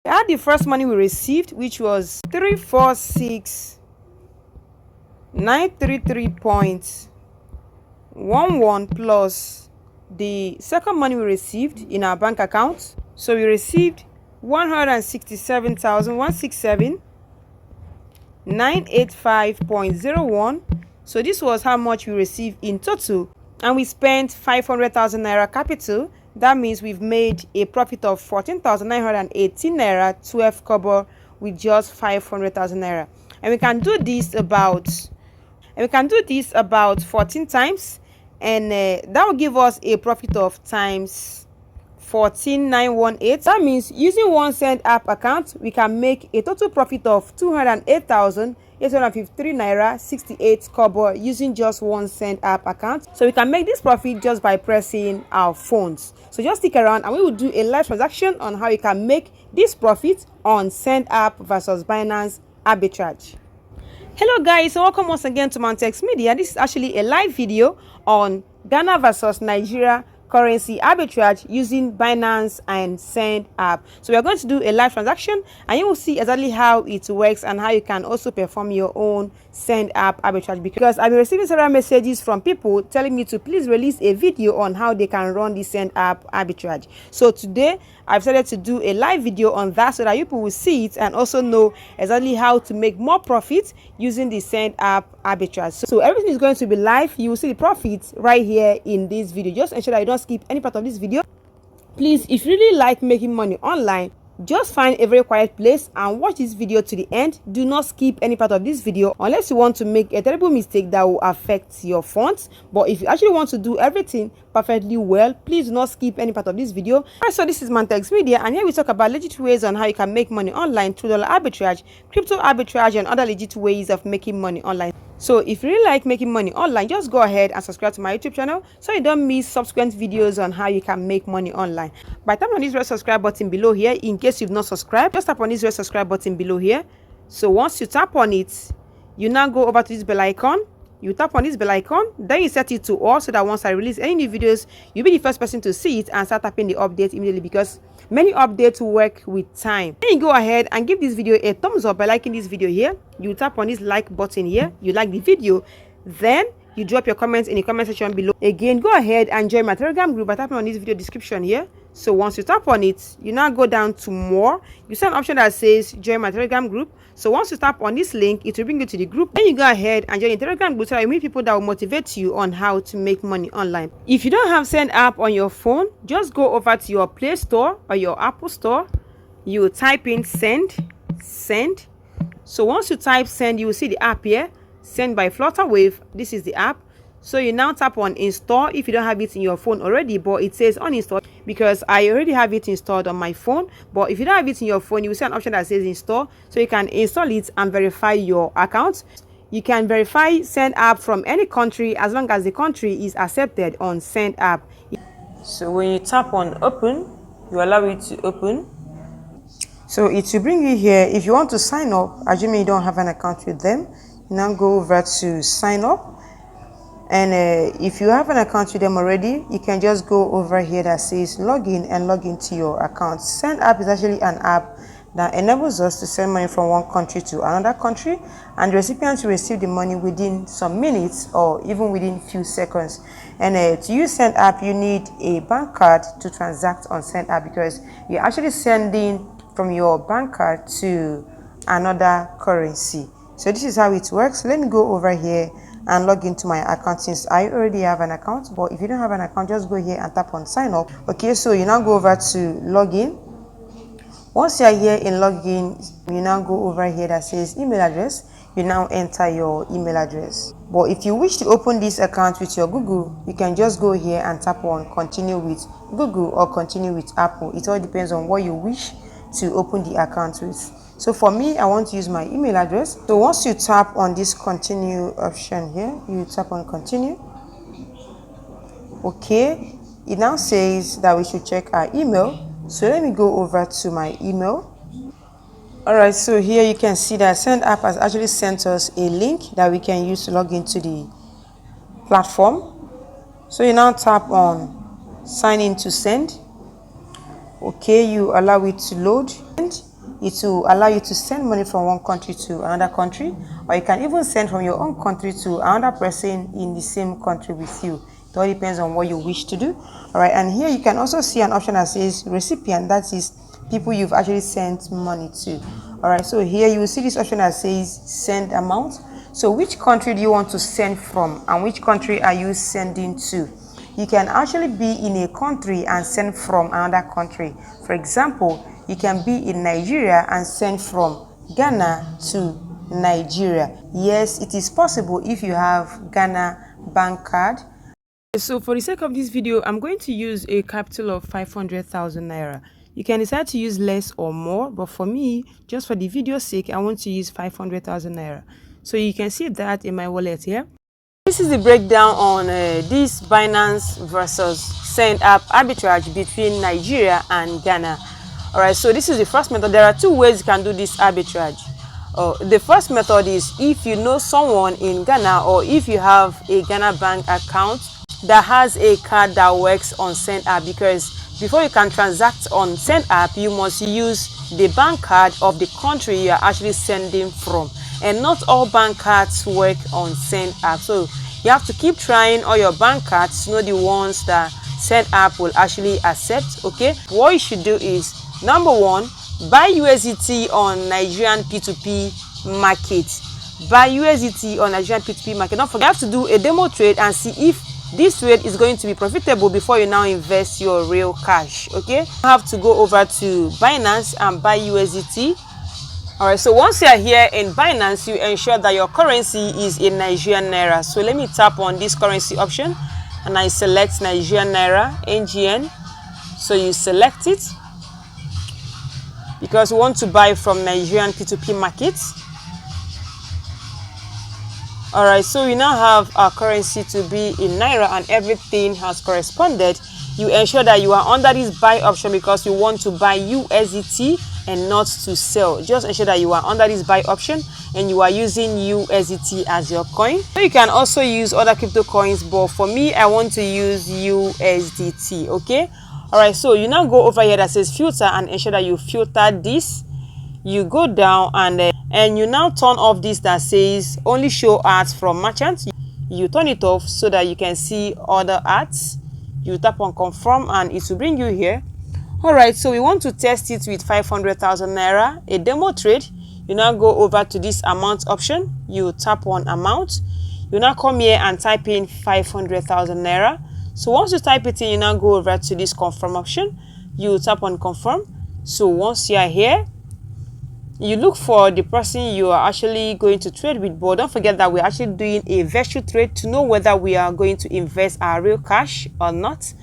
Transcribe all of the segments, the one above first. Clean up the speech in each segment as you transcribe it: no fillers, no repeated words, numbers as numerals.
We had the first money we received, which was 346,933.11 plus the second money we received in our bank account. So we received 167,167,985.01. So this was how much we received in total, and we spent 500,000 naira capital. That means we've made a profit of 14,918 naira 12 kobo with just 500,000 naira. And we can do this about 14 times, and that will give us a profit of times 14,918. That means using 1 cent app account, we can make a total profit of 208,853 naira 68 kobo using just 1 cent app account. So we can make this profit just by pressing our phones. So just stick around and we will do a live transaction on how you can make this profit on Send app versus Binance arbitrage. Hello guys, and welcome once again to Mountex Media. This is actually a live video on Ghana versus Nigeria currency arbitrage using Binance and Send app. So we are going to do a live transaction and you will see exactly how it works and how you can also perform your own Send app arbitrage, because I've been receiving several messages from people telling me to please release a video on how they can run the Send app arbitrage. So today I've decided to do a live video on that so that people will see it and also know exactly how to make more profit using the Send app arbitrage. So everything is going to be live. You will see the profits right here in this video. Just ensure that you don't skip any part of this video. Please, if you really like making money online, just find a very quiet place and watch this video to the end. Do not skip any part of this video unless you want to make a terrible mistake that will affect your funds. But if you actually want to do everything perfectly well, please do not skip any part of this video. Alright, so this is Mountex Media, and here we talk about legit ways on how you can make money online through dollar arbitrage, crypto arbitrage, and other legit ways of making money online. So if you really like making money online, just go ahead and subscribe to my YouTube channel so you don't miss subsequent videos on how you can make money online. By tapping on this red subscribe button below here, in case you've not subscribed, just tap on this red subscribe button below here. So once you tap on it, you now go over to this bell icon. You tap on this bell icon, then you set it to all so that once I release any new videos, you'll be the first person to see it and start tapping the update immediately, because many updates work with time. Then you go ahead and give this video a thumbs up by liking this video here. You tap on this like button here. You like the video, then you drop your comments in the comment section below. Again, go ahead and join my Telegram group by tapping on this video description here. So once you tap on it, you now go down to more. You see an option that says join my Telegram group. So once you tap on this link, it will bring you to the group. Then you go ahead and join the Telegram group so that you meet people that will motivate you on how to make money online. If you don't have Send app on your phone, just go over to your Play Store or your Apple Store. You type in send. So once you type send, you will see the app here, Send by Flutterwave. This is the app. So you now tap on install if you don't have it in your phone already, but it says uninstall because I already have it installed on my phone. But if you don't have it in your phone, you will see an option that says install, so you can install it and verify your account. You can verify Send app from any country as long as the country is accepted on Send app. So when you tap on open, you allow it to open. So it will bring you here. If you want to sign up, assuming you don't have an account with them, you now go over to sign up. And if you have an account with them already, you can just go over here that says login and log into your account. Send app is actually an app that enables us to send money from one country to another country, and the recipients will receive the money within some minutes or even within few seconds. And to use Send app, you need a bank card to transact on Send app, because you're actually sending from your bank card to another currency. So this is how it works. Let me go over here and log into my account, since I already have an account. But if you don't have an account, just go here and tap on sign up. Okay, so you now go over to login. Once you are here in login, you now go over here that says email address. You now enter your email address. But if you wish to open this account with your Google, you can just go here and tap on continue with Google or continue with Apple. It all depends on what you wish to open the account with. So for me, I want to use my email address. So once you tap on this continue option here, you tap on continue. Okay, it now says that we should check our email. So let me go over to my email. Alright, so here you can see that Send app has actually sent us a link that we can use to log into the platform. So you now tap on sign in to send. Okay, you allow it to load. it will allow you to send money from one country to another country, or you can even send from your own country to another person in the same country with you. It all depends on what you wish to do. All right, and here you can also see an option that says recipient, that is people you've actually sent money to. All right, so here you will see this option that says send amount. So which country do you want to send from, and which country are you sending to? You can actually be in a country and send from another country. For example, you can be in Nigeria and send from Ghana to Nigeria. Yes, it is possible if you have Ghana bank card. So for the sake of this video, I'm going to use a capital of 500,000 Naira. You can decide to use less or more, but for me, just for the video's sake, I want to use 500,000 Naira. So you can see that in my wallet here. This is the breakdown on this Binance versus Send app arbitrage between Nigeria and Ghana. Alright, so this is the first method. There are two ways you can do this arbitrage. The first method is if you know someone in Ghana, or if you have a Ghana bank account that has a card that works on Send app, because before you can transact on Send app, you must use the bank card of the country you are actually sending from. And not all bank cards work on Send app, so you have to keep trying all your bank cards to know the ones that Send app will actually accept. Okay, what you should do is, number one, buy USDT on Nigerian P2P market. Buy USDT on Nigerian P2P market. Don't forget, you have to do a demo trade and see if this trade is going to be profitable before you now invest your real cash. Okay, you have to go over to Binance and buy USDT. Alright, so once you are here in Binance, you ensure that your currency is in Nigerian Naira. So let me tap on this currency option and I select Nigerian Naira, NGN. So you select it because we want to buy from Nigerian P2P markets. Alright, so we now have our currency to be in Naira and everything has corresponded. You ensure that you are under this buy option because you want to buy USDT and not to sell. Just ensure that you are under this buy option and you are using USDT as your coin. So you can also use other crypto coins, but for me, I want to use USDT. Okay. Alright, so you now go over here that says filter and ensure that you filter this. You go down and you now turn off this that says only show ads from merchants. You turn it off so that you can see other ads. You tap on confirm and it will bring you here. Alright, so we want to test it with 500,000 Naira, a demo trade. You now go over to this amount option. You tap on amount. You now come here and type in 500,000 Naira. So once you type it in, you now go over to this confirm option. You tap on confirm. So once you are here, you look for the person you are actually going to trade with, but don't forget that we're actually doing a virtual trade to know whether we are going to invest our real cash or not.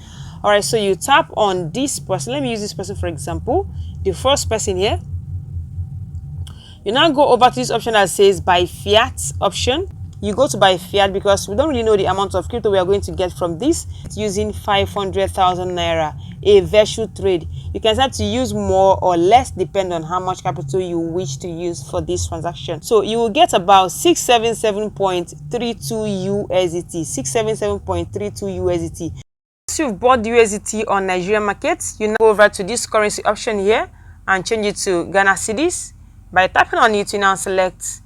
Alright, so you tap on this person. Let me use this person for example, the first person here. You now go over to this option that says buy fiat option. You go to buy fiat because we don't really know the amount of crypto we are going to get from this. It's using 500,000 Naira, a virtual trade. You can start to use more or less depending on how much capital you wish to use for this transaction. So you will get about 677.32 USDT. 677.32 USDT. Once you've bought the USDT on Nigerian markets, you now go over to this currency option here and change it to Ghana cedis. By tapping on it, you now select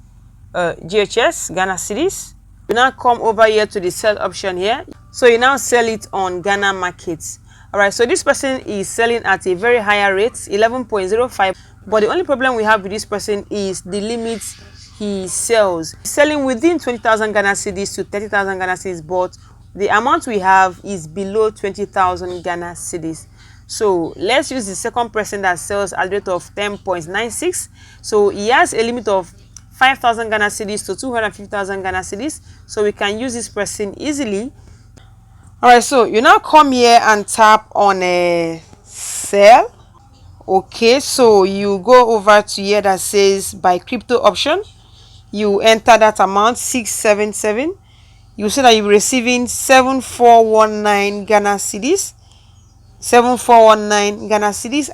GHS, Ghana cedis. You now come over here to the sell option here. So you now sell it on Ghana markets. Alright, so this person is selling at a very higher rate, 11.05. But the only problem we have with this person is the limit he sells. He's selling within 20,000 Ghana cedis to 30,000 Ghana cedis, but the amount we have is below 20,000 Ghana cedis. So let's use the second person that sells at a rate of 10.96. So he has a limit of 5,000 Ghana cedis to 250,000 Ghana cedis. So we can use this person easily. Alright, so you now come here and tap on a sell. Okay, so you go over to here that says buy crypto option. You enter that amount 677. You see that you're receiving 7419 Ghana cedis. 7419 Ghana cedis.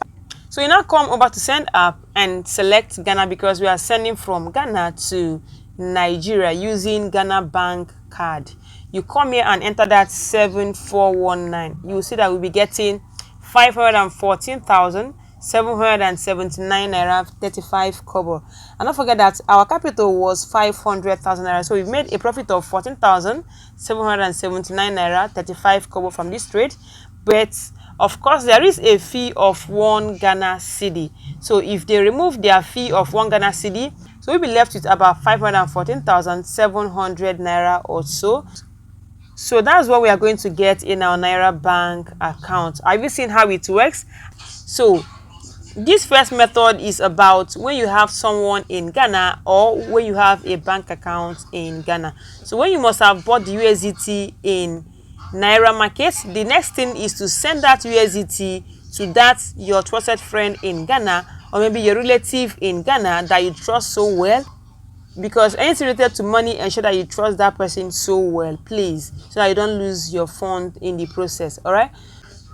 So you now come over to send app and select Ghana because we are sending from Ghana to Nigeria using Ghana bank card. You come here and enter that 7419. You will see that we'll be getting 514,000 779 naira 35 kobo. And don't forget that our capital was 500,000 naira, so we've made a profit of 14,779 naira 35 kobo from this trade. But of course there is a fee of 1 Ghana cedi. So if they remove their fee of 1 Ghana cedi, so we'll be left with about 514,700 naira or so. So that's what we are going to get in our Naira bank account. Have you seen how it works? So this first method is about when you have someone in Ghana or when you have a bank account in Ghana. So when you must have bought the USDT in Naira market, the next thing is to send that USDT to that your trusted friend in Ghana, or maybe your relative in Ghana that you trust so well. Because anything related to money, ensure that you trust that person so well, please, so that you don't lose your fund in the process. All right,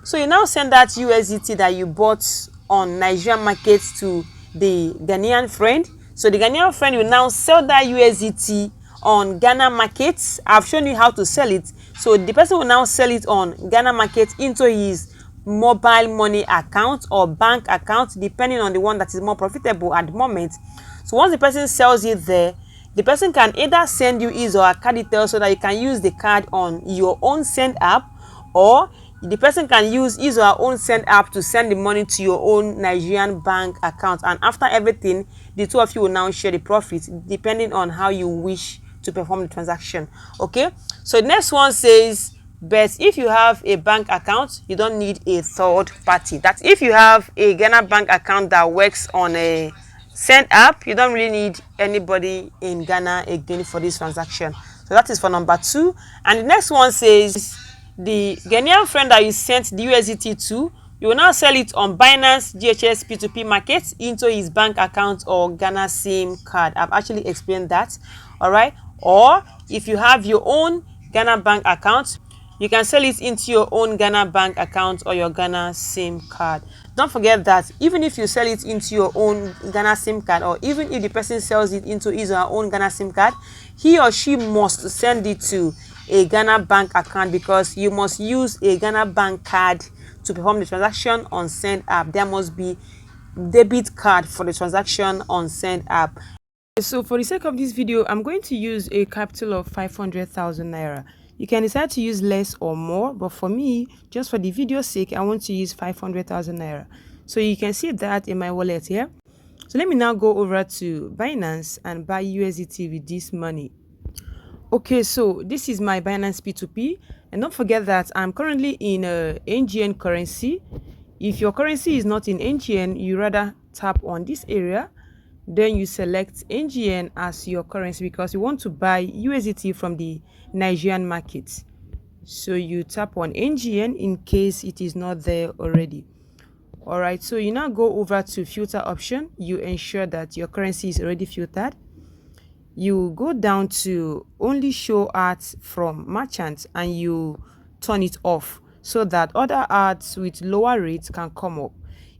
so you now send that USDT that you bought on Nigerian market to the Ghanaian friend. So the Ghanaian friend will now sell that USDT on Ghana markets. I've shown you how to sell it. So the person will now sell it on Ghana market into his mobile money account or bank account, depending on the one that is more profitable at the moment. So once the person sells it there, the person can either send you his or her card details so that you can use the card on your own send app, or the person can use his or her own send app to send the money to your own Nigerian bank account. And after everything, the two of you will now share the profit depending on how you wish to perform the transaction. Okay, so the next one says, but if you have a bank account, you don't need a third party. That's if you have a Ghana bank account that works on a send app, you don't really need anybody in Ghana again for this transaction. So that is for number 2. And the next one says, the Ghanaian friend that you sent the USDT to, you will now sell it on Binance GHS P2P market into his bank account or Ghana SIM card. I've actually explained that. All right, or if you have your own Ghana bank account, you can sell it into your own Ghana bank account or your Ghana SIM card. Don't forget that even if you sell it into your own Ghana SIM card, or even if the person sells it into his or her own Ghana SIM card, he or she must send it to a Ghana bank account, because you must use a Ghana bank card to perform the transaction on send app. There must be debit card for the transaction on send app. So for the sake of this video, I'm going to use a capital of 500,000 naira. You can decide to use less or more, but for me, just for the video's sake, I want to use 500,000 naira. So you can see that in my wallet here. So let me now go over to Binance and buy USDT with this money. Okay, so this is my Binance P2P, and don't forget that I'm currently in NGN currency. If your currency is not in NGN, you rather tap on this area, then you select NGN as your currency because you want to buy USDT from the Nigerian market. So you tap on NGN in case it is not there already. All right, so you now go over to filter option. You ensure that your currency is already filtered. You go down to only show ads from merchants and you turn it off so that other ads with lower rates can come up.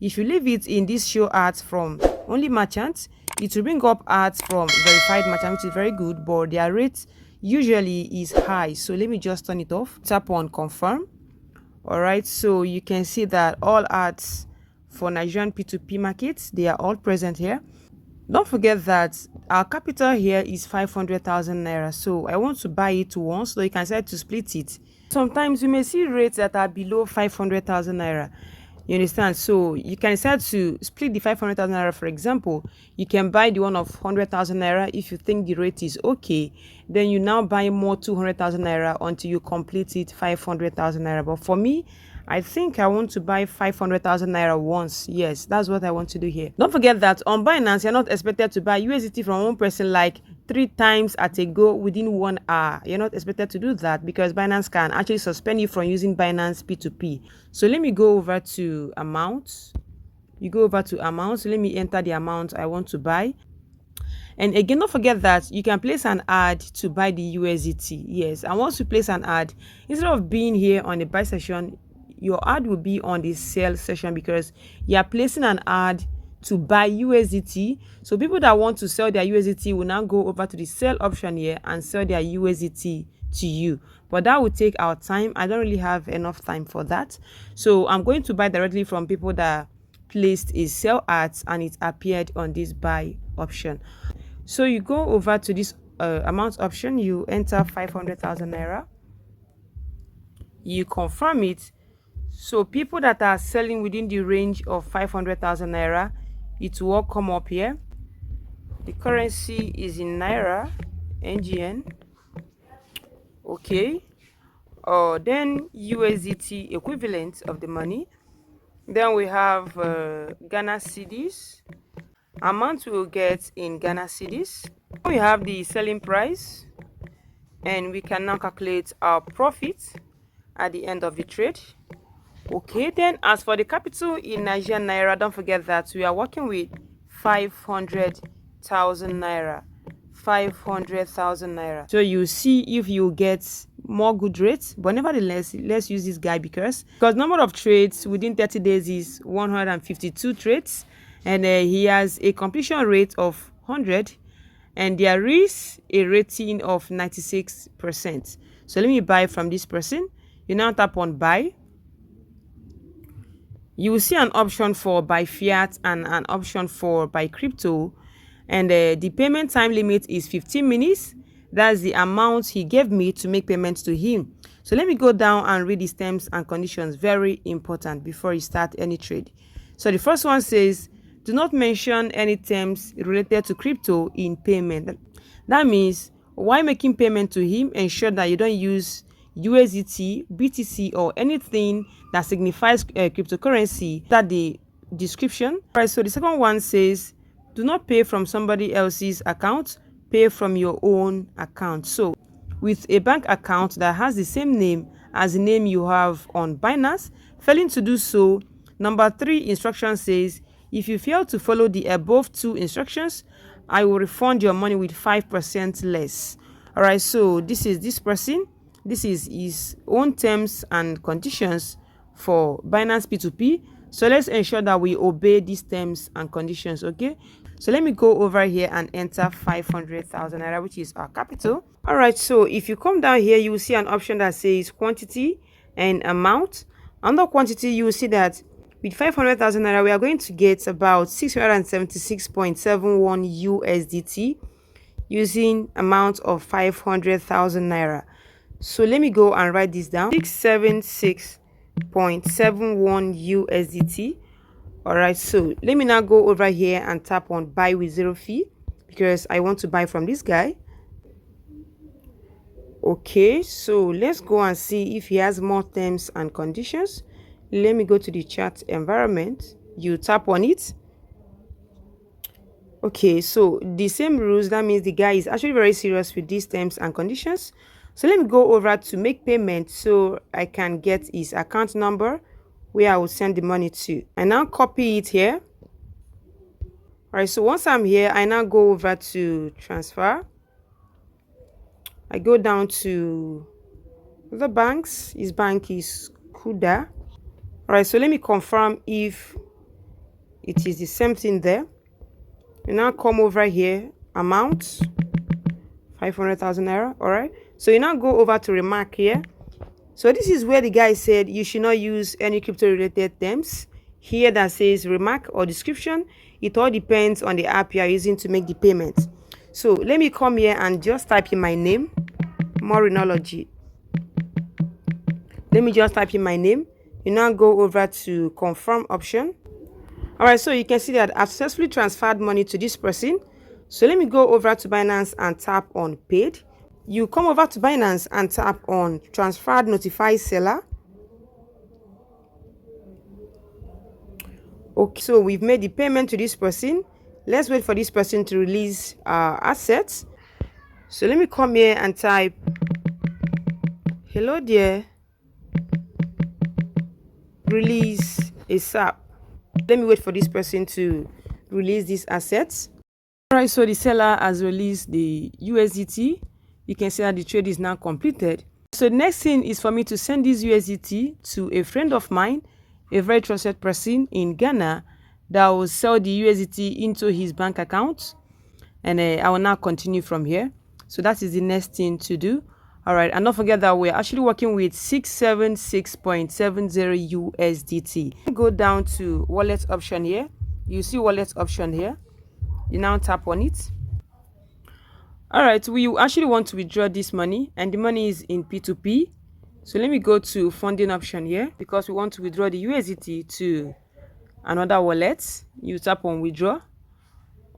If you leave it in this show ads from only merchants, it will bring up ads from verified merchants, which is very good, but their rate usually is high. So let me just turn it off. Tap on confirm. All right, so you can see that all ads for Nigerian P2P markets, they are all present here. Don't forget that our capital here is 500,000 naira, so I want to buy it once, so you can decide to split it. Sometimes you may see rates that are below 500,000 naira. You understand? So you can decide to split the 500,000 naira. For example, you can buy the one of 100,000 naira if you think the rate is okay. Then you now buy more 200,000 naira until you complete it 500,000 naira. But for me, I think I want to buy 500,000 naira once. Yes, that's what I want to do here. Don't forget that on Binance, you're not expected to buy USDT from one person like 3 times at a go within 1 hour. You're not expected to do that because Binance can actually suspend you from using Binance P2P. So let me go over to amount. You go over to amount. So let me enter the amount I want to buy. And again, don't forget that you can place an ad to buy the USDT. Yes, and once you place an ad, instead of being here on the buy session, your ad will be on the sell session because you are placing an ad to buy USDT. So people that want to sell their USDT will now go over to the sell option here and sell their USDT to you. But that will take our time. I don't really have enough time for that. So I'm going to buy directly from people that placed a sell at and it appeared on this buy option. So you go over to this amount option, you enter 500,000 naira, you confirm it. So people that are selling within the range of 500,000 naira, it will all come up here. The currency is in Naira, NGN. Okay. Then USDT equivalent of the money. Then we have Ghana cedis. Amount we will get in Ghana cedis. We have the selling price, and we can now calculate our profit at the end of the trade. Okay, then as for the capital in Nigerian Naira, don't forget that we are working with 500,000 Naira. 500,000 Naira. So you see if you get more good rates, but nevertheless, let's use this guy because number of trades within 30 days is 152 trades, and he has a completion rate of 100, and there is a rating of 96%. So let me buy from this person. You now tap on buy. You will see an option for buy fiat and an option for buy crypto, and the payment time limit is 15 minutes. That's the amount he gave me to make payments to him. So let me go down and read his terms and conditions. Very important before you start any trade. So the first one says, do not mention any terms related to crypto in payment. That means while making payment to him, ensure that you don't use USDT, BTC, or anything that signifies cryptocurrency. That the description. All right, so the second one says, do not pay from somebody else's account, pay from your own account. So with a bank account that has the same name as the name you have on Binance, failing to do so, number 3 instruction says, if you fail to follow the above 2 instructions, I will refund your money with 5% less. All right, so this is this person. This is his own terms and conditions for Binance P2P. So let's ensure that we obey these terms and conditions, okay? So let me go over here and enter 500,000 naira, which is our capital. All right, so if you come down here, you will see an option that says quantity and amount. Under quantity, you will see that with 500,000 naira, we are going to get about 676.71 USDT using amount of 500,000 naira. So let me go and write this down. 676.71 USDT. All right, so let me now go over here and tap on buy with 0 fee because I want to buy from this guy. Okay, so let's go and see if he has more terms and conditions. Let me go to the chat environment. You tap on it. Okay, so the same rules. That means the guy is actually very serious with these terms and conditions. So let me go over to make payment so I can get his account number where I will send the money to. I now copy it here. All right, so once I'm here, I now go over to transfer. I go down to the banks. His bank is Kuda. All right, so let me confirm if it is the same thing there. You now come over here, amount 500,000 naira. All right, so you now go over to remark here. So this is where the guy said you should not use any crypto related terms here that says remark or description. It all depends on the app you are using to make the payment. So let me come here and just type in my name, Morinology. Let me just type in my name. You now go over to confirm option. All right, so you can see that I've successfully transferred money to this person. So let me go over to Binance and tap on paid. You come over to Binance and tap on transferred notify seller. Okay, so we've made the payment to this person. Let's wait for this person to release assets. So let me come here and type, hello there, release ASAP. Let me wait for this person to release these assets. All right, so the seller has released the USDT. You can see that the trade is now completed. So the next thing is for me to send this USDT to a friend of mine, a very trusted person in Ghana that will sell the USDT into his bank account. And I will now continue from here. So that is the next thing to do. All right, and don't forget that we're actually working with 676.70 USDT. Go down to wallet option here. You see wallet option here. You now tap on it. All right, we actually want to withdraw this money, and the money is in P2P. So let me go to funding option here, because we want to withdraw the USDT to another wallet. You tap on withdraw.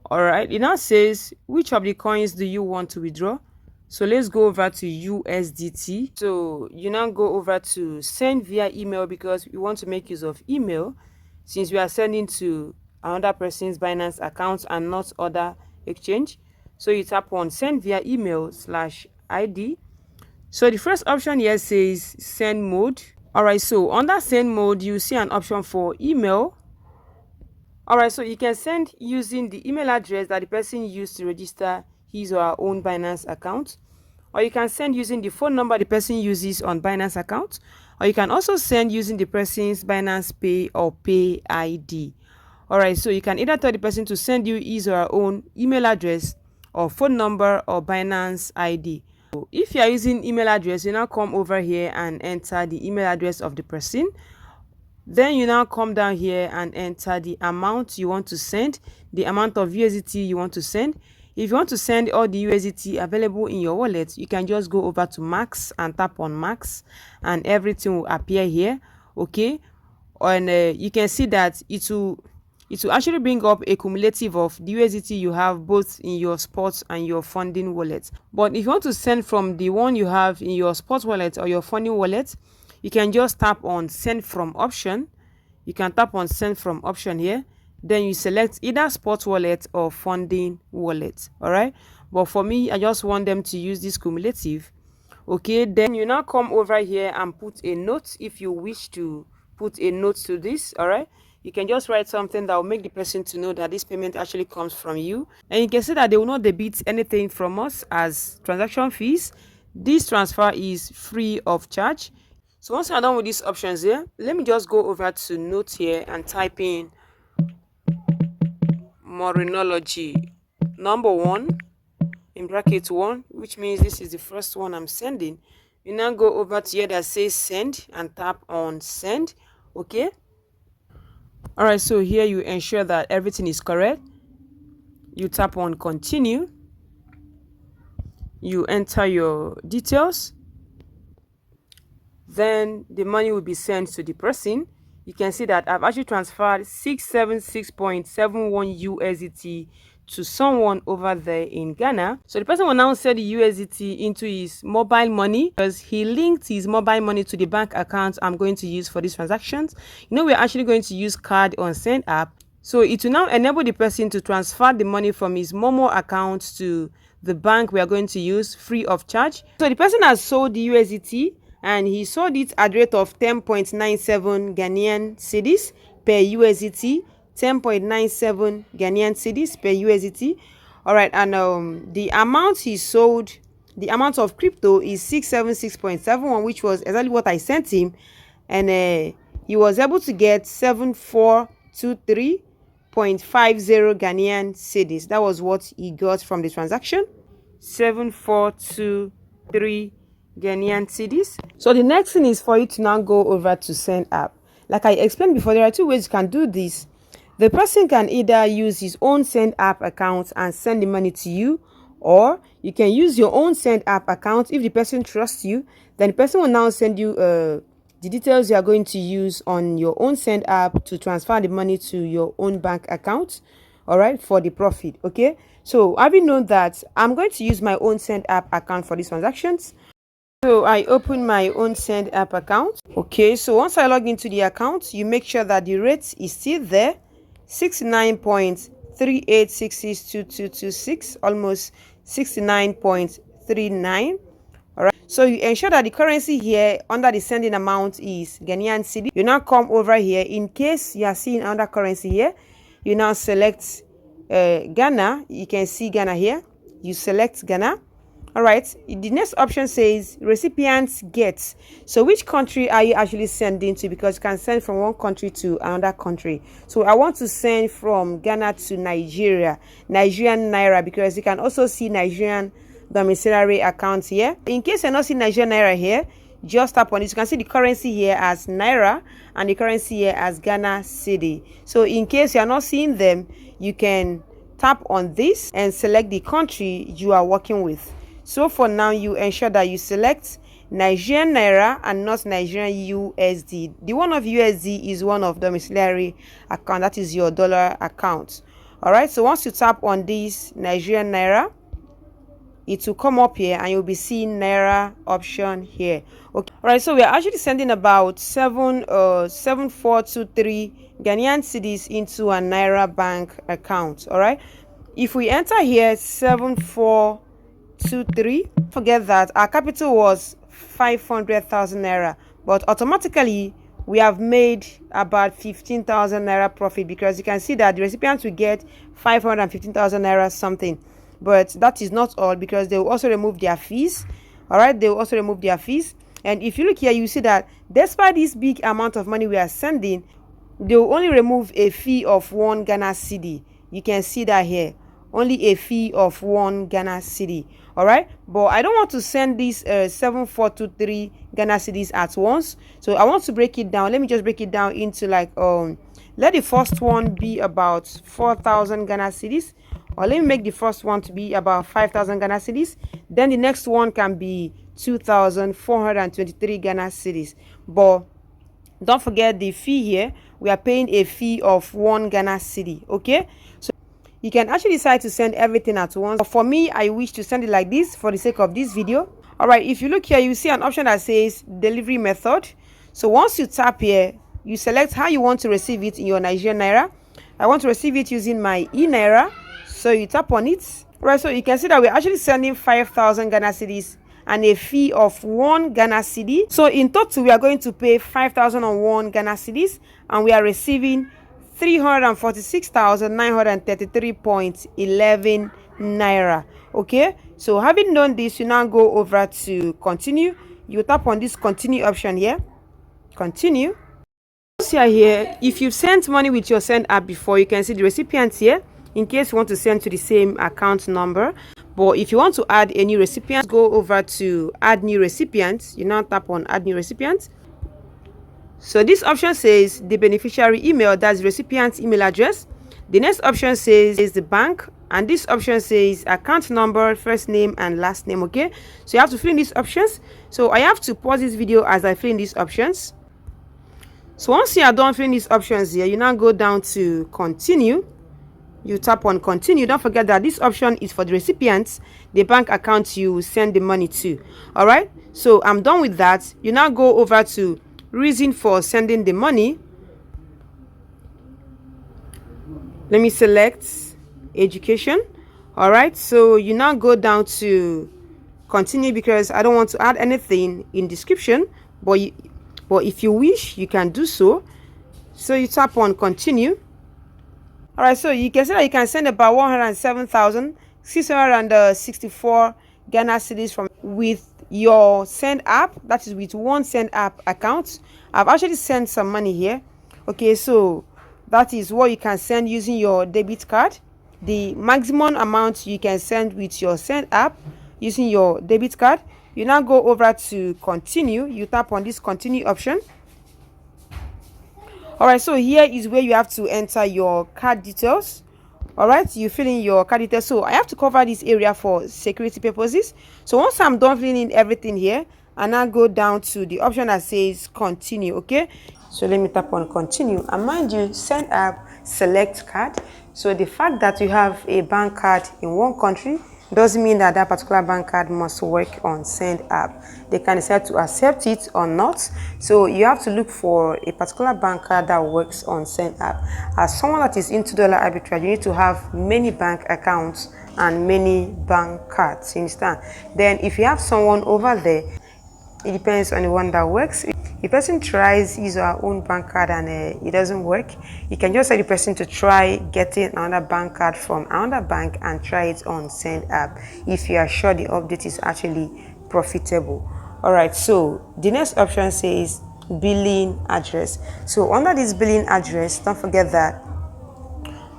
All right, it now says which of the coins do you want to withdraw. So let's go over to USDT. So you now go over to send via email, because we want to make use of email since we are sending to another person's Binance account and not other exchange. So you tap on send via email /ID. So the first option here says send mode. All right, so under send mode, you see an option for email. All right, so you can send using the email address that the person used to register his or her own Binance account, or you can send using the phone number the person uses on Binance account, or you can also send using the person's Binance Pay or Pay ID. All right, so you can either tell the person to send you his or her own email address or phone number or Binance ID. So if you are using email address, you now come over here and enter the email address of the person. Then you now come down here and enter the amount you want to send, the amount of USDT you want to send. If you want to send all the USDT available in your wallet, you can just go over to max and tap on max, and everything will appear here. Okay, and you can see that it will actually bring up a cumulative of the USDT you have both in your spot and your funding wallet. But if you want to send from the one you have in your spot wallet or your funding wallet, you can just tap on send from option. You can tap on send from option here. Then you select either spot wallet or funding wallet. All right, but for me, I just want them to use this cumulative. Okay, then you now come over here and put a note if you wish to put a note to this. All right, you can just write something that will make the person to know that this payment actually comes from you, and you can see that they will not debit anything from us as transaction fees. This transfer is free of charge. So once I'm done with these options here, let me just go over to note here and type in Marinology number 1 in bracket 1, which means this is the first one I'm sending. You now go over to here that says send and tap on send. Okay, all right, so here you ensure that everything is correct. You tap on continue. You enter your details. Then the money will be sent to the person. You can see that I've actually transferred 676.71 USDT to someone over there in Ghana. So the person will now send the USDT into his mobile money, because he linked his mobile money to the bank account I'm going to use for these transactions. You know, we're actually going to use card on send app. So it will now enable the person to transfer the money from his Momo account to the bank we are going to use free of charge. So the person has sold the USDT, and he sold it at the rate of 10.97 Ghanaian cedis per USDT, 10.97 Ghanaian cedis per USDT. All right, and the amount he sold, the amount of crypto is 676.71, which was exactly what I sent him, and he was able to get 7423.50 Ghanaian cedis. That was what he got from the transaction, 7423 Ghanaian cedis. So the next thing is for you to now go over to send app. Like I explained before, there are two ways you can do this. The person can either use his own send app account and send the money to you, or you can use your own send app account. If the person trusts you, then the person will now send you the details you are going to use on your own send app to transfer the money to your own bank account, all right, for the profit. Okay, so having known that, I'm going to use my own send app account for these transactions. So I open my own send app account. Okay, so once I log into the account, you make sure that the rate is still there, 69.38662226, almost 69.39. All right, so you ensure that the currency here under the sending amount is Ghanaian cedi. You now come over here. In case you are seeing another currency here, you now select Ghana. You can see Ghana here. You select Ghana. All right, the next option says recipients get. So which country are you actually sending to? Because you can send from one country to another country. So I want to send from Ghana to Nigeria, Nigerian Naira, because you can also see Nigerian domiciliary account here. In case you're not seeing Nigerian Naira here, just tap on it. You can see the currency here as Naira and the currency here as Ghana Cedi. So in case you're not seeing them, you can tap on this and select the country you are working with. So for now, you ensure that you select Nigerian Naira and not Nigerian USD. The one of USD is one of domiciliary account, that is your dollar account. All right, so once you tap on this Nigerian Naira, it will come up here and you'll be seeing Naira option here. Okay, all right, so we are actually sending about 7423 Ghanaian cedis into a Naira bank account. All right, if we enter here 7423, forget that our capital was 500,000 Naira, but automatically we have made about 15,000 Naira profit, because you can see that the recipients will get 515,000 Naira something. But that is not all, because they will also remove their fees. All right, they will also remove their fees. And if you look here, you see that despite this big amount of money we are sending, they will only remove a fee of 1 Ghana Cedi. You can see that here, only a fee of 1 Ghana Cedi. All right, but I don't want to send these 7423 Ghana Cedis at once, so I want to break it down. Let me just break it down into like let the first one be about 4,000 Ghana Cedis, or let me make the first one to be about 5,000 Ghana Cedis. Then the next one can be 2,423 Ghana Cedis. But don't forget the fee here. We are paying a fee of 1 Ghana Cedi. Okay, so you can actually decide to send everything at once. But for me, I wish to send it like this for the sake of this video. All right, if you look here, you see an option that says delivery method. So once you tap here, you select how you want to receive it in your Nigerian Naira. I want to receive it using my e-Naira, so you tap on it. All right, so you can see that we're actually sending 5,000 Ghana Cedis and a fee of 1 Ghana Cedi. So in total, we are going to pay 5,001 Ghana Cedis, and we are receiving 346,933.11 Naira. Okay, so having done this, you now go over to continue. You tap on this continue option here. Continue. Here, if you've sent money with your send app before, you can see the recipients here in case you want to send to the same account number. But if you want to add a new recipient, go over to add new recipients. You now tap on add new recipient. So this option says the beneficiary email, that's the recipient's email address. The next option says is the bank, and this option says account number, first name and last name. Okay, so you have to fill in these options. So I have to pause this video as I fill in these options. So once you are done filling these options here, you now go down to continue. You tap on continue. Don't forget that this option is for the recipients, the bank account you send the money to. All right, so I'm done with that. You now go over to reason for sending the money. Let me select education. All right, so you now go down to continue, because I don't want to add anything in description, but if you wish, you can do so. So you tap on continue. All right, so you can see that you can send about 107,664 Ghana Cedis from with your send app, that is with one send app account. I've actually sent some money here. Okay, so that is what you can send using your debit card. The maximum amount you can send with your send app using your debit card. You now go over to continue. You tap on this continue option. All right, so here is where you have to enter your card details. All right, you fill in your card details. So I have to cover this area for security purposes. So once I'm done filling in everything here, I now go down to the option that says continue. Okay, so let me tap on continue, and mind you, send app, select card. So the fact that you have a bank card in one country doesn't mean that that particular bank card must work on send app. They can decide to accept it or not. So you have to look for a particular bank card that works on send app. As someone that is into dollar arbitrage, you need to have many bank accounts and many bank cards. You understand? Then if you have someone over there, it depends on the one that works. If the person tries use our own bank card and it doesn't work, you can just tell the person to try getting another bank card from another bank and try it on send app if you are sure the update is actually profitable. All right, so the next option says billing address. So under this billing address, don't forget that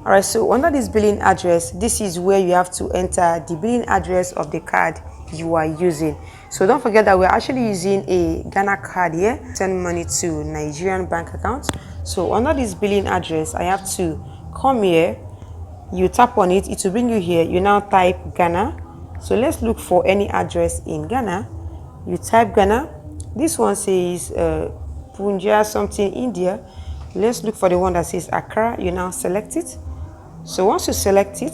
All right, so under this billing address, this is where you have to enter the billing address of the card you are using. So don't forget that we're actually using a Ghana card here. Send money to Nigerian bank account. So under this billing address, I have to come here. You tap on it, it will bring you here. You now type Ghana. So let's look for any address in Ghana. You type Ghana. This one says Punjab something India. Let's look for the one that says Accra. You now select it. So once you select it,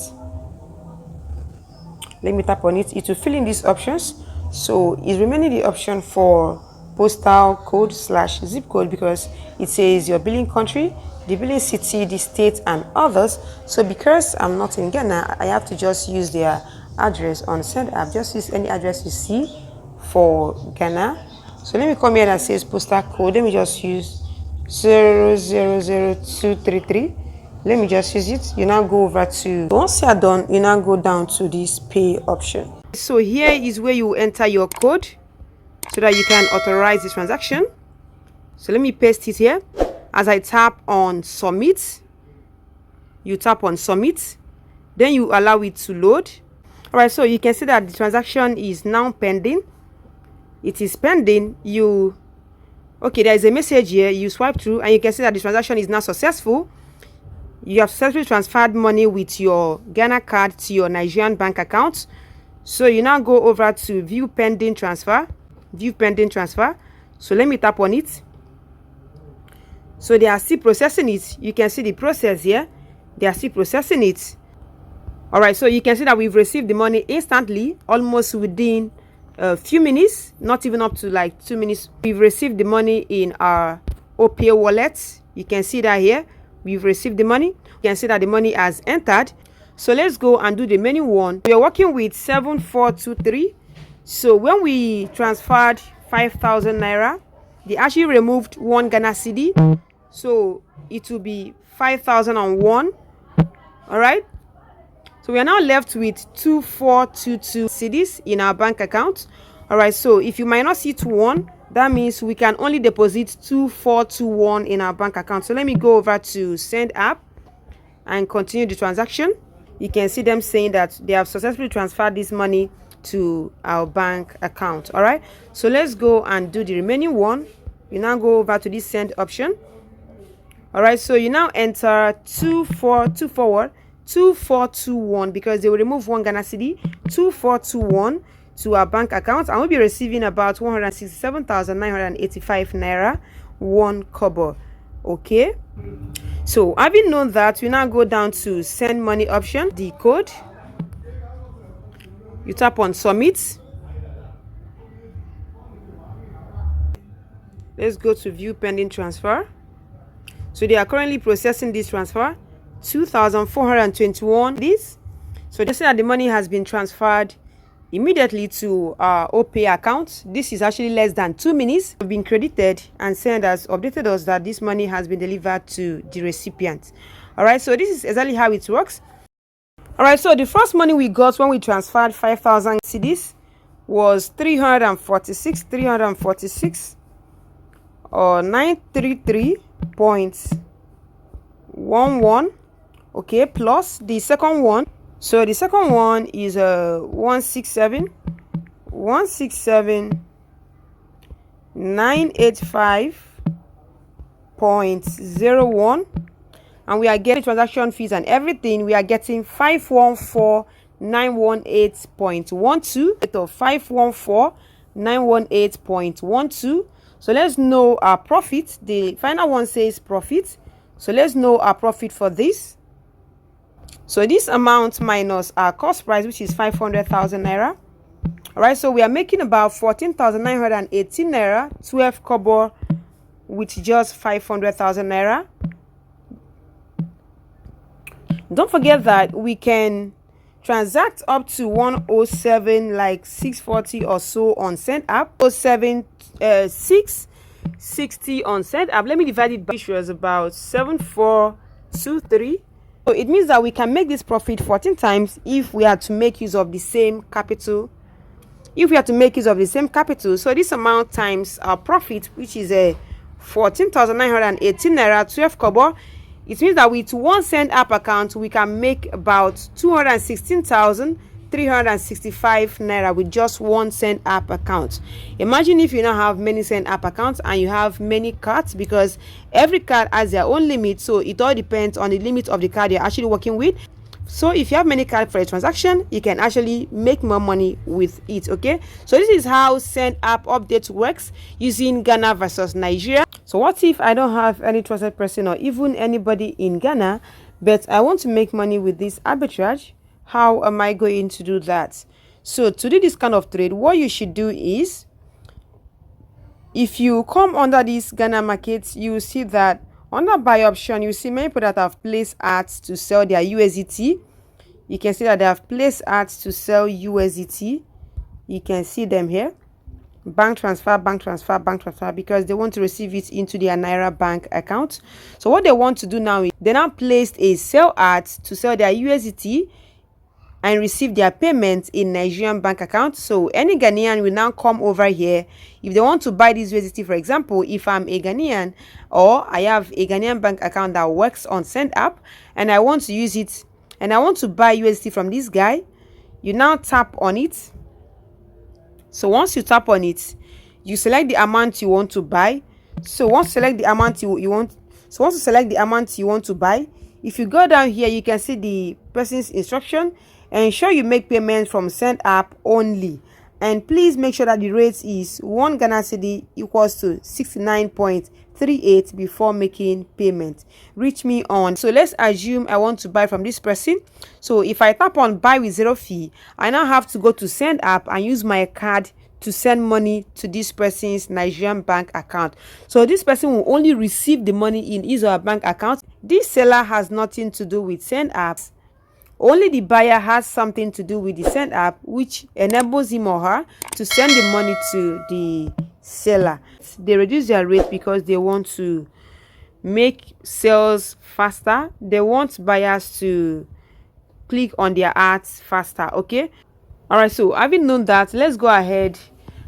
let me tap on it. It will fill in these options. So it's remaining the option for postal code / zip code, because it says your billing country, the billing city, the state, and others. So because I'm not in Ghana, I have to just use their address on send app. Just use any address you see for Ghana. So let me come here that says postal code. Let me just use 000233. Let me just use it. You now go over to, once you are done, you now go down to this pay option. So here is where you enter your code so that you can authorize this transaction. So let me paste it here. As I tap on submit, you tap on submit, then you allow it to load. All right, so you can see that the transaction is now pending. It is pending. Okay, there is a message here. You swipe through and you can see that the transaction is now successful. You have successfully transferred money with your Ghana card to your Nigerian bank account. So you now go over to view pending transfer. View pending transfer. So let me tap on it. So they are still processing it. You can see the process here. They are still processing it. All right, so you can see that we've received the money instantly, almost within a few minutes, not even up to like 2 minutes. We've received the money in our OPay wallet. You can see that here. We've received the money. You can see that the money has entered. So let's go and do the remaining one. We are working with 7423. So when we transferred 5,000 Naira, they actually removed 1 Ghana cedi. So it will be 5,001. All right. So we are now left with 2422 cedis in our bank account. All right. So if you might not see 21, that means we can only deposit 2421 in our bank account. So let me go over to send app and continue the transaction. You can see them saying that they have successfully transferred this money to our bank account. All right, so let's go and do the remaining one. You now go over to this send option. All right, so you now enter 2421 because they will remove 1 Ghana cedi, 2421 to our bank account, and we'll be receiving about 167,985 Naira, 1 kobo. Okay, so having known that, we now go down to send money option, the code. You tap on submit. Let's go to view pending transfer. So they are currently processing this transfer, 2,421 this. So they say that the money has been transferred immediately to our OPay account. This is actually less than 2 minutes. We've been credited, and send has updated us that this money has been delivered to the recipient. All right, so this is exactly how it works. All right, so the first money we got when we transferred 5,000 cedis was 346 or 933.11. Okay, plus the second one. So the second one is 167,985.01, and we are getting transaction fees and everything. We are getting 514,918.12 of 514,918.12. So let's know our profit. The final one says profit. So let's know our profit for this. So this amount minus our cost price, which is 500,000 Naira. All right, so we are making about 14,918 Naira, 12 kobo, with just 500,000 Naira. Don't forget that we can transact up to 107, like 640 or so on send app, 660 on send app. Let me divide it by, which was about 7423. So it means that we can make this profit 14 times if we had to make use of the same capital. So this amount times our profit, which is a 14,918 Naira, 12 kobo, It means that with 1 cent app account, we can make about 216,365 naira with just 1 cent app account. Imagine if you now have many cent app accounts and you have many cards, because every card has their own limit, so it all depends on the limit of the card you're actually working with. So if you have many cards for a transaction, you can actually make more money with it. Okay, so this is how send app update works using Ghana versus Nigeria. So what if I don't have any trusted person or even anybody in Ghana, but I want to make money with this arbitrage? How am I going to do that? So to do this kind of trade, what you should do is, if you come under this Ghana market, you will see that under buy option, you see many people that have placed ads to sell their USDT. You can see that they have placed ads to sell USDT. You can see them here. Bank transfer, bank transfer, bank transfer, because they want to receive it into their Naira bank account. So what they want to do now is they now placed a sell ad to sell their USDT and receive their payment in Nigerian bank account. So any Ghanaian will now come over here. If they want to buy this USDT, for example, if I'm a Ghanaian or I have a Ghanaian bank account that works on Send app and I want to use it and I want to buy USDT from this guy, you now tap on it. So once you tap on it, you select the amount you want to buy. So once you select the amount you want to buy, if you go down here, you can see the person's instruction. Ensure you make payment from Send app only, and please make sure that the rate is 1 Ghana cedi equals to 69.38 before making payment. Reach me on. So let's assume I want to buy from this person. So if I tap on buy with 0 fee, I now have to go to Send app and use my card to send money to this person's Nigerian bank account. So this person will only receive the money in his or her bank account. This seller has nothing to do with Send apps. Only the buyer has something to do with the Send app, which enables him or her to send the money to the seller. They reduce their rate because they want to make sales faster. They want buyers to click on their ads faster. Okay, all right, so having known that, let's go ahead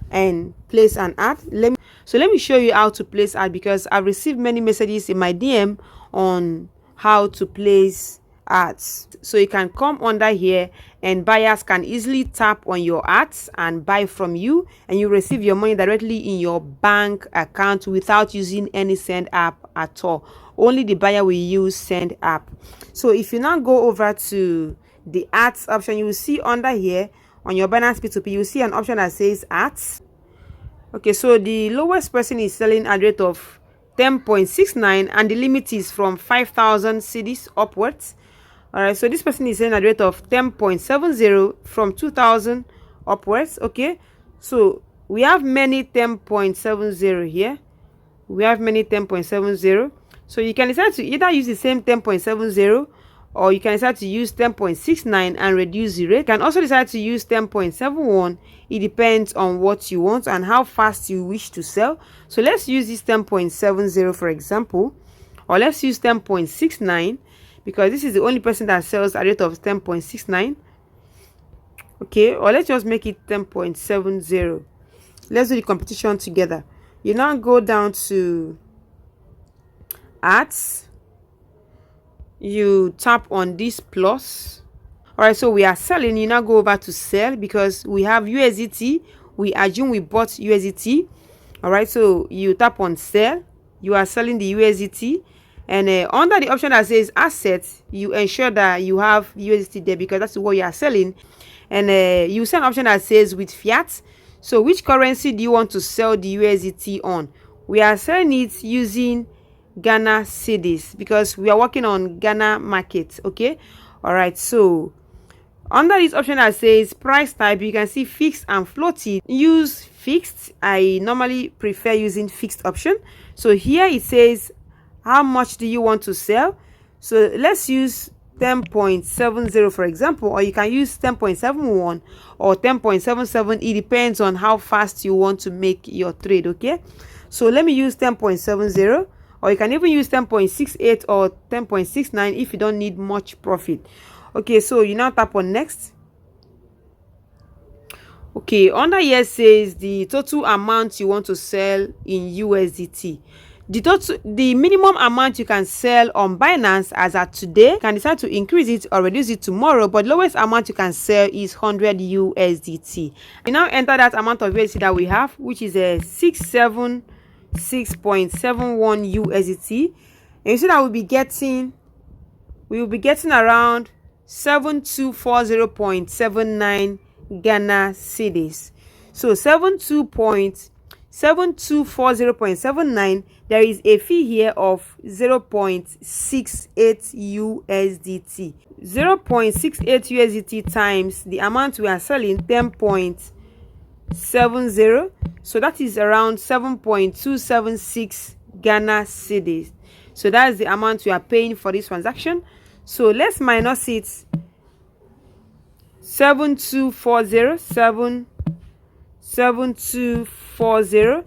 and place an ad. Let me show you how to place ad, because I've received many messages in my DM on how to place ads. So you can come under here and buyers can easily tap on your ads and buy from you, and you receive your money directly in your bank account without using any Send app at all. Only the buyer will use Send app. So if you now go over to the ads option, you will see under here on your Binance P2P, you will see an option that says ads. Okay, so the lowest person is selling at a rate of 10.69 and the limit is from 5,000 cedis upwards. All right, so this person is selling at a rate of 10.70 from 2,000 upwards. Okay, so we have many 10.70 here. We have many 10.70. So you can decide to either use the same 10.70, or you can decide to use 10.69 and reduce the rate. You can also decide to use 10.71. It depends on what you want and how fast you wish to sell. So let's use this 10.70 for example, or let's use 10.69 because this is the only person that sells at a rate of 10.69. Okay, or let's just make it 10.70. Let's do the competition together. You now go down to ads. You tap on this plus. All right, so we are selling. You now go over to sell because we have USDT. We assume we bought USDT. All right, so you tap on sell. You are selling the USDT, and under the option that says assets, you ensure that you have USDT there because that's what you are selling. And you sell an option that says with fiat. So which currency do you want to sell the USDT on? We are selling it using Ghana cedis because we are working on Ghana market. Okay, all right, so under this option that says price type, you can see fixed and floating. Use fixed. I normally prefer using fixed option. So here it says how much do you want to sell. So let's use 10.70 for example, or you can use 10.71 or 10.77. It depends on how fast you want to make your trade. Okay, so let me use 10.70, or you can even use 10.68 or 10.69 if you don't need much profit. Okay, so you now tap on next. Okay, under here says the total amount you want to sell in USDT. The minimum amount you can sell on Binance as at today, you can decide to increase it or reduce it tomorrow, but the lowest amount you can sell is 100 USDT. We now enter that amount of USDT that we have, which is a 676.71 USDT, and you see that we'll be getting around 7240.79 Ghana cedis. So 7240.79, there is a fee here of 0.68 USDT. 0.68 USDT times the amount we are selling, 10.70, so that is around 7.276 Ghana cedis. So that is the amount we are paying for this transaction. So let's minus it. 7240.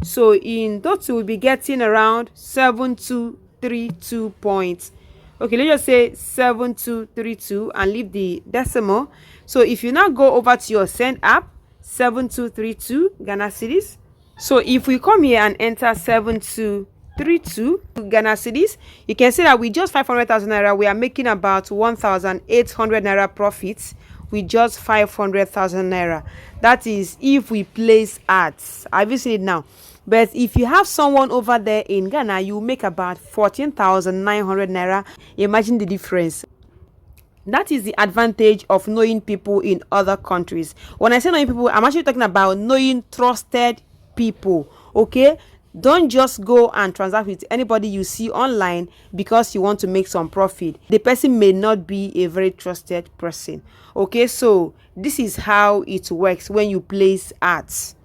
So in total we'll be getting around 7232 points. Okay, let's just say 7232 and leave the decimal. So if you now go over to your send app, 7232 Ghana cedis. So if we come here and enter 7232 Ghana cedis, you can see that with just 500,000 naira we are making about 1,800 naira profits with just 500,000 naira. That is if we place ads. I've seen it now. But if you have someone over there in Ghana, you make about 14,900 naira. Imagine the difference. That is the advantage of knowing people in other countries. When I say knowing people, I'm actually talking about knowing trusted people. Okay, don't just go and transact with anybody you see online because you want to make some profit. The person may not be a very trusted person. Okay, so this is how it works when you place ads.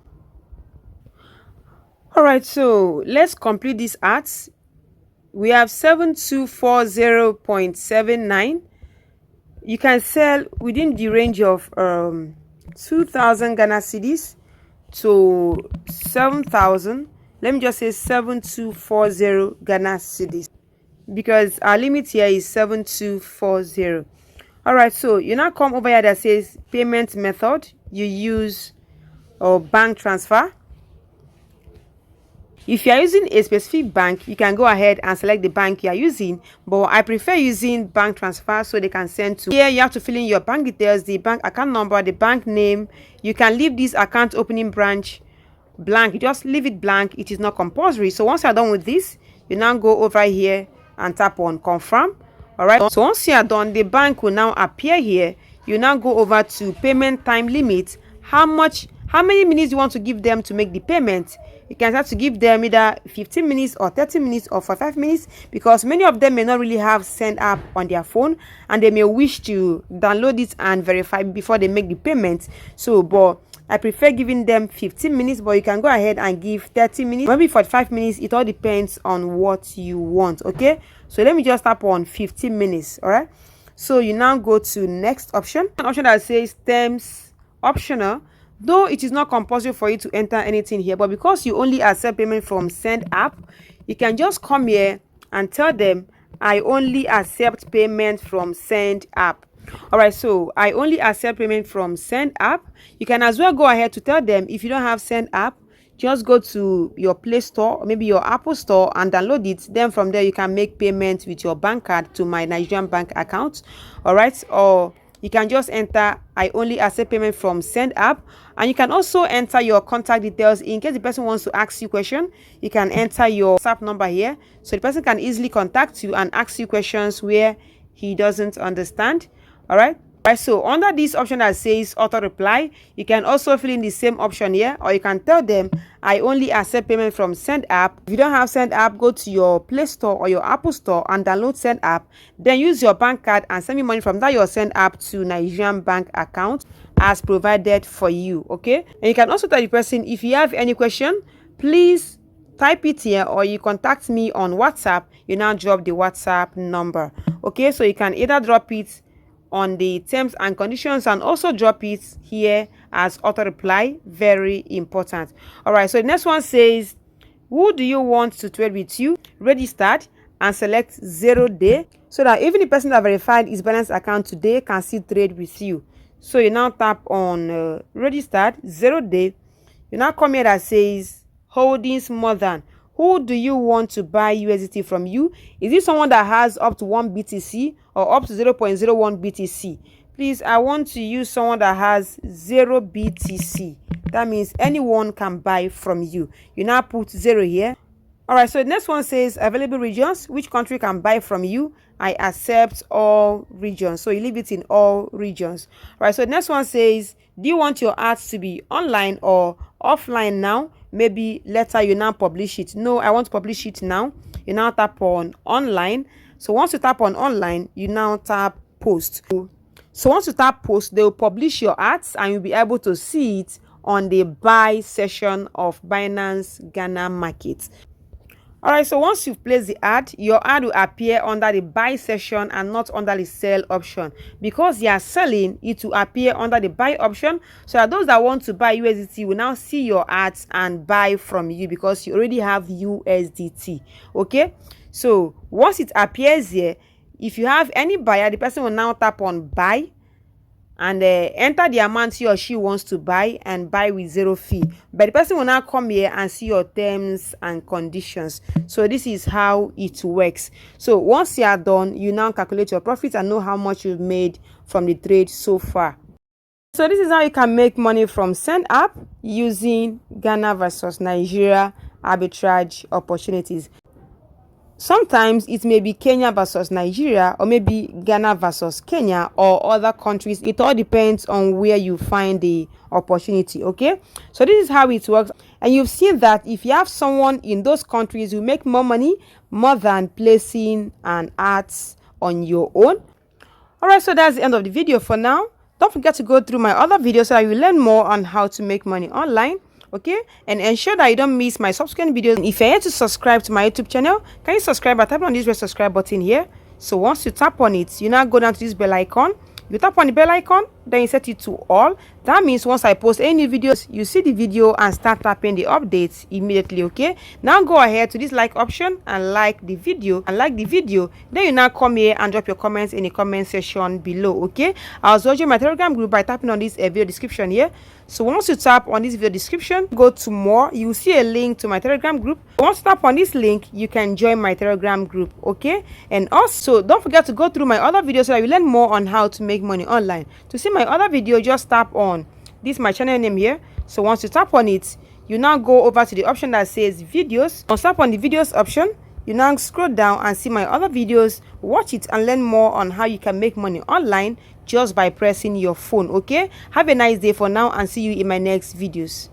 All right, so let's complete these ads. We have 7240.79. You can sell within the range of 2,000 Ghana cedis to 7,000. Let me just say 7240 Ghana cedis because our limit here is 7240. All right, so you now come over here that says payment method. You use bank transfer. If you are using a specific bank, you can go ahead and select the bank you are using, but I prefer using bank transfer so they can send to. Here you have to fill in your bank details, the bank account number, the bank name. You can leave this account opening branch blank. You just leave it blank. It is not compulsory. So once you are done with this, you now go over here and tap on confirm. All right, so once you are done, the bank will now appear here. You now go over to payment time limit. How many minutes you want to give them to make the payment. You can start to give them either 15 minutes or 30 minutes or 45 minutes because many of them may not really have send app on their phone and they may wish to download it and verify before they make the payment. So but I prefer giving them 15 minutes, but you can go ahead and give 30 minutes, maybe 45 minutes. It all depends on what you want. Okay, so let me just tap on 15 minutes. All right, so you now go to next option, an option that says terms optional. Though it is not compulsory for you to enter anything here, but because you only accept payment from send app, you can just come here and tell them I only accept payment from send app. All right, so I only accept payment from send app. You can as well go ahead to tell them if you don't have send app, just go to your Play Store or maybe your Apple Store and download it. Then from there you can make payment with your bank card to my Nigerian bank account. All right, or you can just enter I only accept payment from send app, and you can also enter your contact details in case the person wants to ask you question. You can enter your WhatsApp number here so the person can easily contact you and ask you questions where he doesn't understand. All right, so under this option that says auto reply, you can also fill in the same option here, or you can tell them I only accept payment from send app. If you don't have send app, go to your Play Store or your Apple Store and download send app, then use your bank card and send me money from that your send app to Nigerian bank account as provided for you. Okay, and you can also tell the person if you have any question, please type it here, or you contact me on WhatsApp. You now drop the WhatsApp number. Okay, so you can either drop it on the terms and conditions and also drop it here as auto reply. Very important. All right, so the next one says who do you want to trade with you? Registered, and select 0 day so that even the person that verified his balance account today can still trade with you. So you now tap on registered 0 day. You now come here that says holdings more than. who do you want to buy USDT from you? Is it someone that has up to 1 BTC or up to 0.01 BTC? Please, I want to use someone that has 0 BTC. That means anyone can buy from you. You now put 0 here. All right, so the next one says available regions. Which country can buy from you? I accept all regions. So you leave it in all regions. All right, so the next one says, do you want your ads to be online or offline now? Maybe later you now publish it. No, I want to publish it now. You now tap on online. So once you tap on online, you now tap post. So once you tap post, they will publish your ads and you'll be able to see it on the buy session of Binance Ghana market. All right, so once you've placed the ad, your ad will appear under the buy session and not under the sell option. Because you are selling, it will appear under the buy option. So that those that want to buy USDT will now see your ads and buy from you because you already have USDT. Okay, so once it appears here, if you have any buyer, the person will now tap on buy and enter the amount he or she wants to buy and buy with 0 fee. But the person will now come here and see your terms and conditions. So this is how it works. So once you are done, you now calculate your profit and know how much you've made from the trade so far. So this is how you can make money from Send app using Ghana versus Nigeria arbitrage opportunities. Sometimes it may be Kenya versus Nigeria, or maybe Ghana versus Kenya, or other countries. It all depends on where you find the opportunity. Okay, so this is how it works, and you've seen that if you have someone in those countries, you make more money more than placing an ads on your own. All right, so that's the end of the video for now. Don't forget to go through my other videos so that you learn more on how to make money online. Okay, and ensure that you don't miss my subsequent videos. If you're here to subscribe to my YouTube channel, can you subscribe by tapping on this red subscribe button here? So once you tap on it, you now go down to this bell icon. You tap on the bell icon, then you set it to all. That means once I post any new videos, you see the video and start tapping the updates immediately. Okay, now go ahead to this like option and like the video. Then you now come here and drop your comments in the comment section below. Okay, I'll also join my Telegram group by tapping on this video description here. So once you tap on this video description, go to more, you will see a link to my Telegram group. Once you tap on this link, you can join my Telegram group. Okay, and also don't forget to go through my other videos so that you learn more on how to make money online. To see my other video, just tap on this my channel name here. So once you tap on it, you now go over to the option that says videos. Once you tap on the videos option, you now scroll down and see my other videos. Watch it and learn more on how you can make money online just by pressing your phone. Okay, have a nice day for now and see you in my next videos.